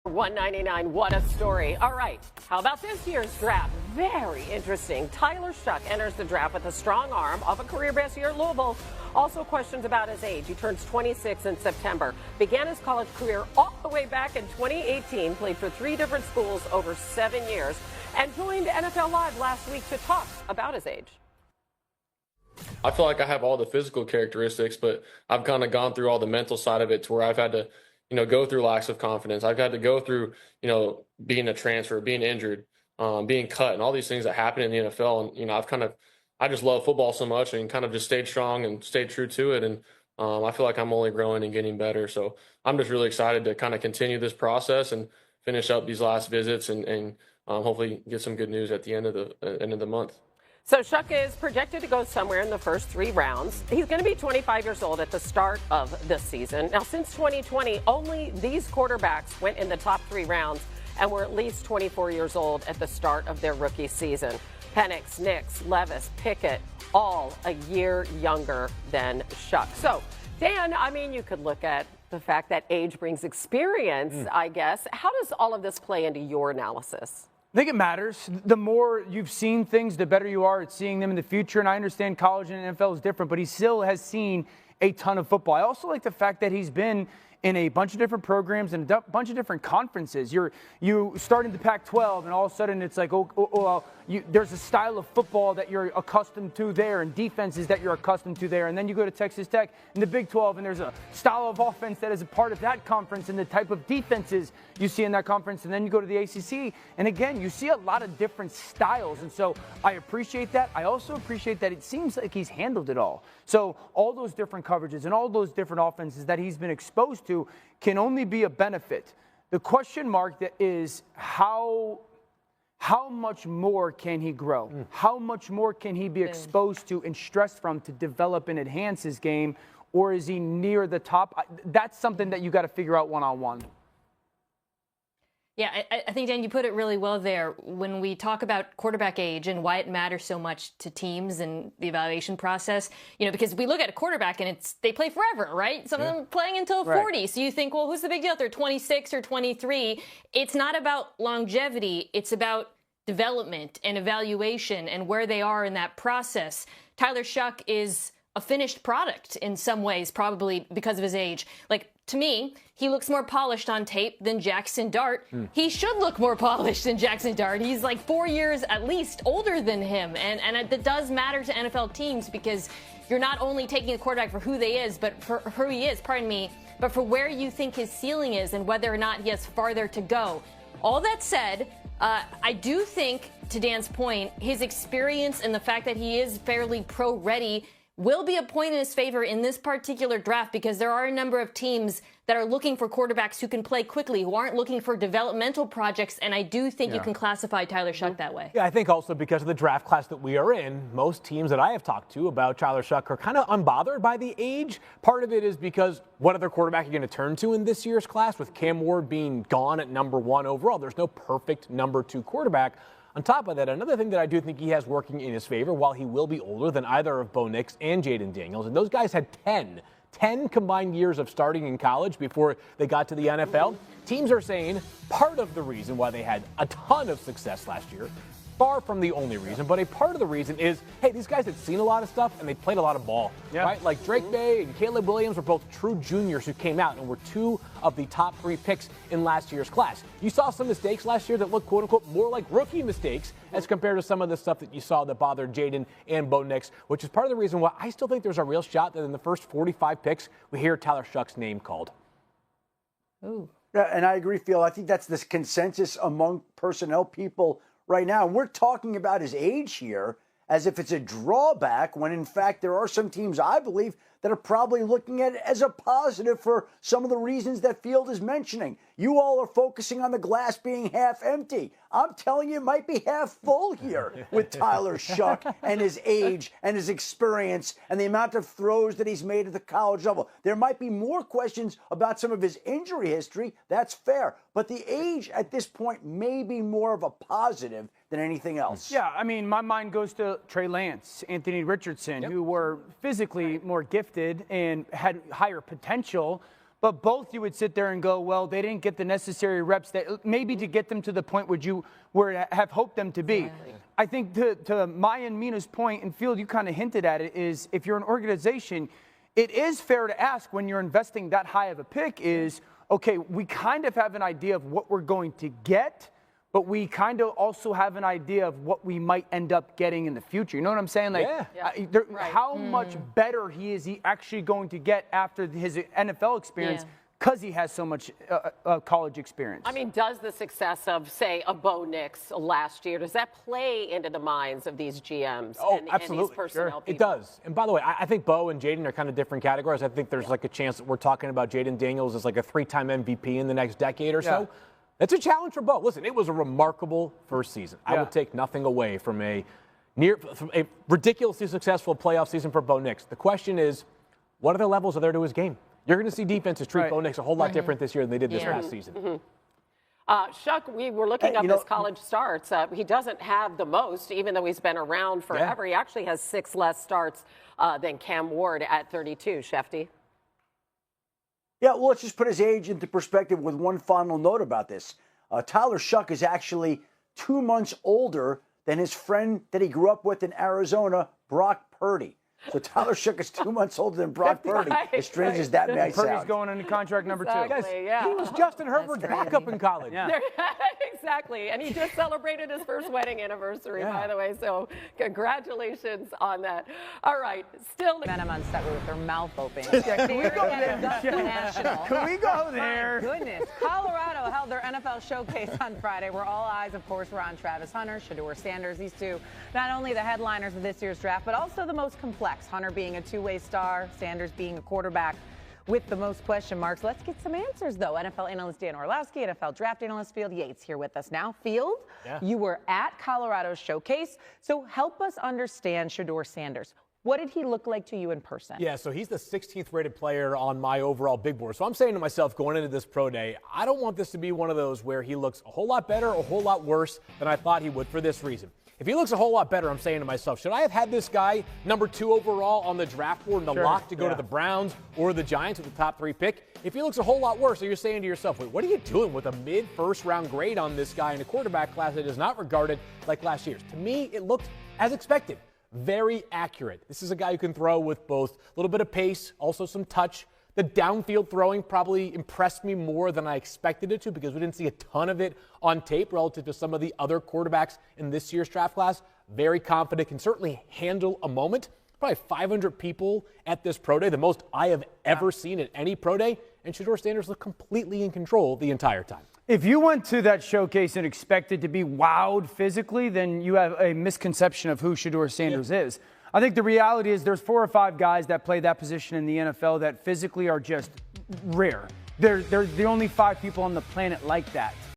199, what a story. All right, how about this year's draft? Very interesting. Tyler Shough enters the draft with a strong arm of a career best year at Louisville. Also questions about his age. He turns 26 in September. Began his college career all the way back in 2018. Played for 3 different schools over 7 years. And joined NFL Live last week to talk about his age. I feel like I have all the physical characteristics, but I've kind of gone through all the mental side of it to where I've had to go through lacks of confidence. I've had to go through, being a transfer, being injured, being cut, and all these things that happen in the NFL. And, I just love football so much and kind of just stayed strong and stayed true to it. And I feel like I'm only growing and getting better. So I'm just really excited to kind of continue this process and finish up these last visits and hopefully get some good news at the end of the month. So Shough is projected to go somewhere in the first 3 rounds. He's going to be 25 years old at the start of this season. Now, since 2020, only these quarterbacks went in the top 3 rounds and were at least 24 years old at the start of their rookie season. Penix, Nix, Levis, Pickett, all a year younger than Shough. So, Dan, you could look at the fact that age brings experience, I guess. How does all of this play into your analysis? I think it matters. The more you've seen things, the better you are at seeing them in the future. And I understand college and NFL is different, but he still has seen a ton of football. I also like the fact that he's been in a bunch of different programs and a bunch of different conferences. You start in the Pac-12, and all of a sudden it's like, there's a style of football that you're accustomed to there and defenses that you're accustomed to there. And then you go to Texas Tech in the Big 12, and there's a style of offense that is a part of that conference and the type of defenses you see in that conference. And then you go to the ACC, and again, you see a lot of different styles. And so I appreciate that. I also appreciate that it seems like he's handled it all. So all those different coverages and all those different offenses that he's been exposed to can only be a benefit. The question mark that is how much more can he grow? How much more can he be exposed to and stressed from to develop and enhance his game? Or is he near the top? That's something that you got to figure out one-on-one. Yeah, I think, Dan, you put it really well there. When we talk about quarterback age and why it matters so much to teams and the evaluation process, because we look at a quarterback and they play forever, right? Some of them playing until 40. So you think, well, who's the big deal if they're 26 or 23? It's not about longevity. It's about development and evaluation and where they are in that process. Tyler Shough is a finished product in some ways, probably because of his age. Like, to me, he looks more polished on tape than Jackson Dart. He should look more polished than Jackson Dart. He's like 4 years at least older than him. And it does matter to NFL teams because you're not only taking a quarterback for who he is, but for where you think his ceiling is and whether or not he has farther to go. All that said, I do think, to Dan's point, his experience and the fact that he is fairly pro-ready will be a point in his favor in this particular draft because there are a number of teams that are looking for quarterbacks who can play quickly, who aren't looking for developmental projects, and I do think you can classify Tyler Shough that way. Yeah, I think also because of the draft class that we are in, most teams that I have talked to about Tyler Shough are kind of unbothered by the age. Part of it is because what other quarterback are you going to turn to in this year's class with Cam Ward being gone at number 1 overall? There's no perfect number 2 quarterback. On top of that, another thing that I do think he has working in his favor, while he will be older than either of Bo Nix and Jayden Daniels, and those guys had 10 combined years of starting in college before they got to the NFL. Teams are saying part of the reason why they had a ton of success last year, far from the only reason, but a part of the reason is, hey, these guys had seen a lot of stuff and they played a lot of ball, right? Like Drake Bay and Caleb Williams were both true juniors who came out and were 2 of the top 3 picks in last year's class. You saw some mistakes last year that looked, quote unquote, more like rookie mistakes as compared to some of the stuff that you saw that bothered Jayden and Bo Nix, which is part of the reason why I still think there's a real shot that in the first 45 picks, we hear Tyler Shough's name called. Ooh. Yeah, and I agree, Phil. I think that's this consensus among personnel people right now. And we're talking about his age here as if it's a drawback when, in fact, there are some teams, I believe, that are probably looking at it as a positive for some of the reasons that Field is mentioning. You all are focusing on the glass being half empty. I'm telling you, it might be half full here with Tyler Shough and his age and his experience and the amount of throws that he's made at the college level. There might be more questions about some of his injury history. That's fair. But the age at this point may be more of a positive than anything else. Yeah, I mean, my mind goes to Trey Lance, Anthony Richardson, who were physically more gifted and had higher potential, but both you would sit there and go, well, they didn't get the necessary reps that maybe to get them to the point where you have hoped them to be. Exactly. I think to Maya and Mina's point, and Field, you kind of hinted at it, is if you're an organization, it is fair to ask when you're investing that high of a pick is, okay, we kind of have an idea of what we're going to get, but we kind of also have an idea of what we might end up getting in the future. You know what I'm saying? Like, how much better is he actually going to get after his NFL experience because he has so much college experience? I mean, does the success of, say, a Bo Nix last year, does that play into the minds of these GMs and these personnel people? It does. And by the way, I think Bo and Jayden are kind of different categories. I think there's like a chance that we're talking about Jayden Daniels as like a 3-time MVP in the next decade or so. That's a challenge for Bo. Listen, it was a remarkable first season. I will take nothing away from a ridiculously successful playoff season for Bo Nix. The question is, what other levels are there to his game? You're going to see defenses treat Bo Nix a whole lot different this year than they did this past season. Shough, we were looking up his college starts. He doesn't have the most, even though he's been around forever. He actually has 6 less starts than Cam Ward at 32. Shefty? Yeah, well, let's just put his age into perspective with one final note about this. Tyler Shough is actually 2 months older than his friend that he grew up with in Arizona, Brock Purdy. So Tyler Shough is 2 months older than Brock Purdy, as strange as that may sound. Purdy's going into contract number 2. Guys, he was Justin Herbert's backup in college. Exactly. And he just celebrated his first wedding anniversary, by the way. So congratulations on that. All right. Still. Men on set with their mouth open. Can we go there? Can we go there? My goodness. Colorado held their NFL showcase on Friday, where all eyes, of course, were on Travis Hunter, Shedeur Sanders. These two, not only the headliners of this year's draft, but also the most complex. Hunter being a two-way star, Sanders being a quarterback with the most question marks. Let's get some answers, though. NFL analyst Dan Orlovsky, NFL draft analyst Field Yates here with us now. Field, you were at Colorado's showcase, so help us understand Shedeur Sanders. What did he look like to you in person? Yeah, so he's the 16th rated player on my overall big board. So I'm saying to myself going into this pro day, I don't want this to be one of those where he looks a whole lot better or a whole lot worse than I thought he would for this reason. If he looks a whole lot better, I'm saying to myself, should I have had this guy number 2 overall on the draft board and the lock to go to the Browns or the Giants with the top 3 pick? If he looks a whole lot worse, so you're saying to yourself, wait, what are you doing with a mid-first round grade on this guy in a quarterback class that is not regarded like last year's? To me, it looked as expected. Very accurate. This is a guy who can throw with both a little bit of pace, also some touch. The downfield throwing probably impressed me more than I expected it to because we didn't see a ton of it on tape relative to some of the other quarterbacks in this year's draft class. Very confident, can certainly handle a moment. Probably 500 people at this pro day, the most I have ever seen at any pro day, and Shedeur Sanders looked completely in control the entire time. If you went to that showcase and expected to be wowed physically, then you have a misconception of who Shedeur Sanders is. I think the reality is there's 4 or 5 guys that play that position in the NFL that physically are just rare. They're the only 5 people on the planet like that.